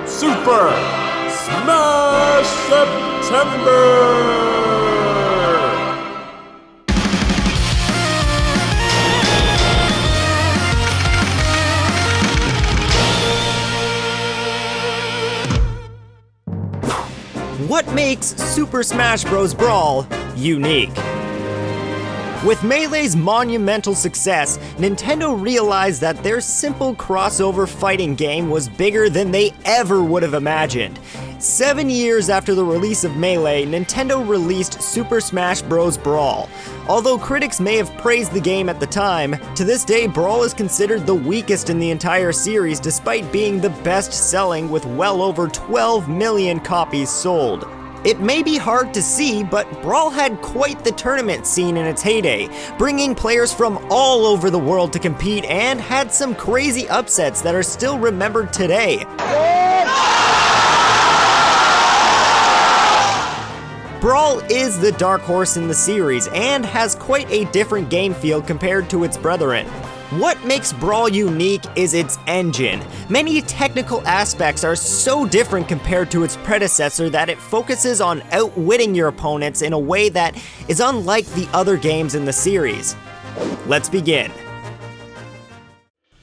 Super Smash September! What makes Super Smash Bros. Brawl unique? With Melee's monumental success, Nintendo realized that their simple crossover fighting game was bigger than they ever would have imagined. 7 years after the release of Melee, Nintendo released Super Smash Bros. Brawl. Although critics may have praised the game at the time, to this day Brawl is considered the weakest in the entire series despite being the best-selling with well over 12 million copies sold. It may be hard to see, but Brawl had quite the tournament scene in its heyday, bringing players from all over the world to compete and had some crazy upsets that are still remembered today. Brawl is the dark horse in the series and has quite a different game feel compared to its brethren. What makes Brawl unique is its engine. Many technical aspects are so different compared to its predecessor that it focuses on outwitting your opponents in a way that is unlike the other games in the series. Let's begin.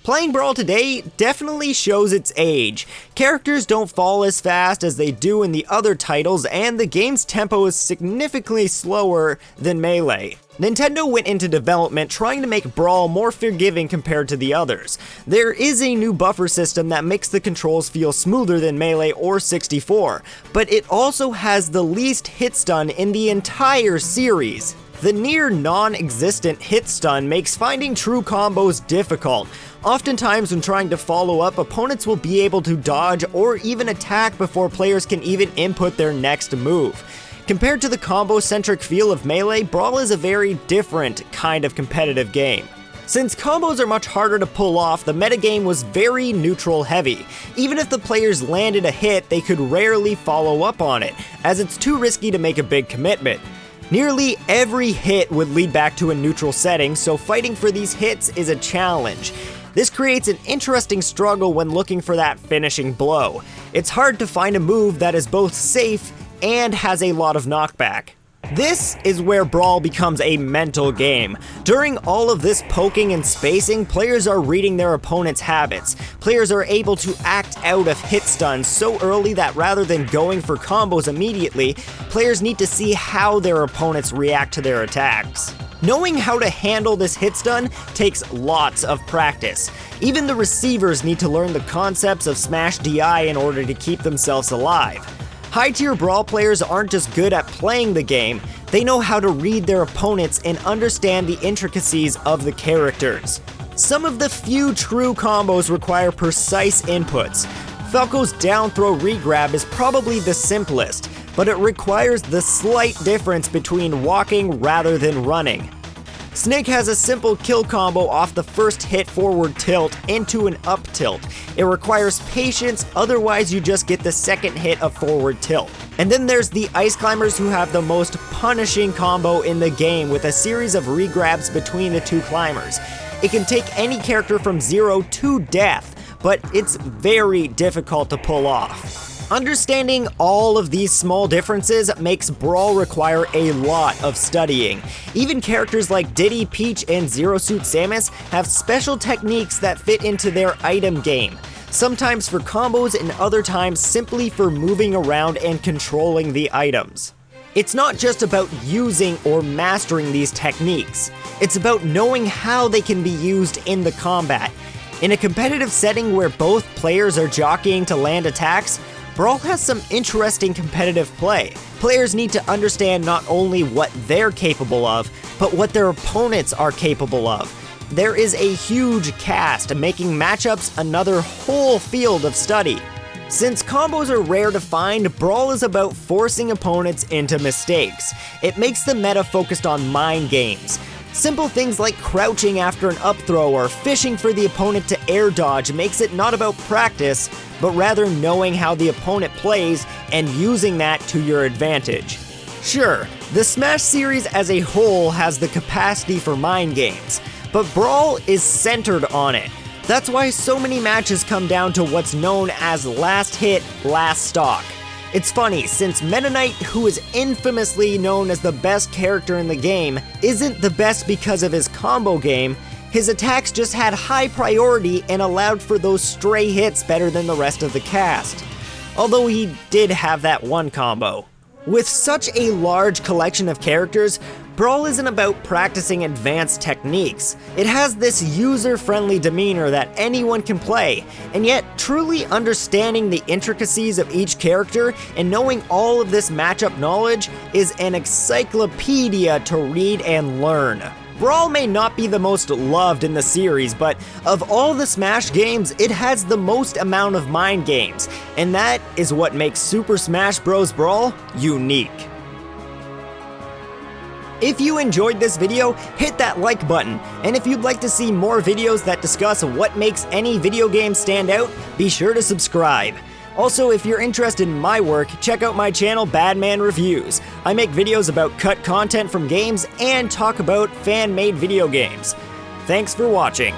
Playing Brawl today definitely shows its age. Characters don't fall as fast as they do in the other titles, and the game's tempo is significantly slower than Melee. Nintendo went into development trying to make Brawl more forgiving compared to the others. There is a new buffer system that makes the controls feel smoother than Melee or 64, but it also has the least hit stun in the entire series. The near non-existent hit stun makes finding true combos difficult. Oftentimes when trying to follow up, opponents will be able to dodge or even attack before players can even input their next move. Compared to the combo-centric feel of Melee, Brawl is a very different kind of competitive game. Since combos are much harder to pull off, the metagame was very neutral heavy. Even if the players landed a hit, they could rarely follow up on it, as it's too risky to make a big commitment. Nearly every hit would lead back to a neutral setting, so fighting for these hits is a challenge. This creates an interesting struggle when looking for that finishing blow. It's hard to find a move that is both safe and has a lot of knockback. This is where Brawl becomes a mental game. During all of this poking and spacing, players are reading their opponent's habits. Players are able to act out of hit stuns so early that rather than going for combos immediately, players need to see how their opponents react to their attacks. Knowing how to handle this hit stun takes lots of practice. Even the receivers need to learn the concepts of Smash DI in order to keep themselves alive. High-tier Brawl players aren't just good at playing the game, they know how to read their opponents and understand the intricacies of the characters. Some of the few true combos require precise inputs. Falco's down throw regrab is probably the simplest, but it requires the slight difference between walking rather than running. Snake has a simple kill combo off the first hit forward tilt into an up tilt. It requires patience, otherwise you just get the second hit of forward tilt. And then there's the Ice Climbers who have the most punishing combo in the game with a series of regrabs between the two climbers. It can take any character from 0 to death, but it's very difficult to pull off. Understanding all of these small differences makes Brawl require a lot of studying. Even characters like Diddy, Peach, and Zero Suit Samus have special techniques that fit into their item game. Sometimes for combos and other times simply for moving around and controlling the items. It's not just about using or mastering these techniques. It's about knowing how they can be used in the combat. In a competitive setting where both players are jockeying to land attacks, Brawl has some interesting competitive play. Players need to understand not only what they're capable of, but what their opponents are capable of. There is a huge cast, making matchups another whole field of study. Since combos are rare to find, Brawl is about forcing opponents into mistakes. It makes the meta focused on mind games. Simple things like crouching after an up throw or fishing for the opponent to air dodge makes it not about practice, but rather knowing how the opponent plays and using that to your advantage. Sure, the Smash series as a whole has the capacity for mind games, but Brawl is centered on it. That's why so many matches come down to what's known as last hit, last stock. It's funny, since Meta Knight, who is infamously known as the best character in the game, isn't the best because of his combo game. His attacks just had high priority and allowed for those stray hits better than the rest of the cast. Although he did have that one combo. With such a large collection of characters, Brawl isn't about practicing advanced techniques. It has this user-friendly demeanor that anyone can play, and yet truly understanding the intricacies of each character and knowing all of this matchup knowledge is an encyclopedia to read and learn. Brawl may not be the most loved in the series, but of all the Smash games, it has the most amount of mind games, and that is what makes Super Smash Bros. Brawl unique. If you enjoyed this video, hit that like button, and if you'd like to see more videos that discuss what makes any video game stand out, be sure to subscribe. Also, if you're interested in my work, check out my channel Badman Reviews. I make videos about cut content from games and talk about fan-made video games. Thanks for watching.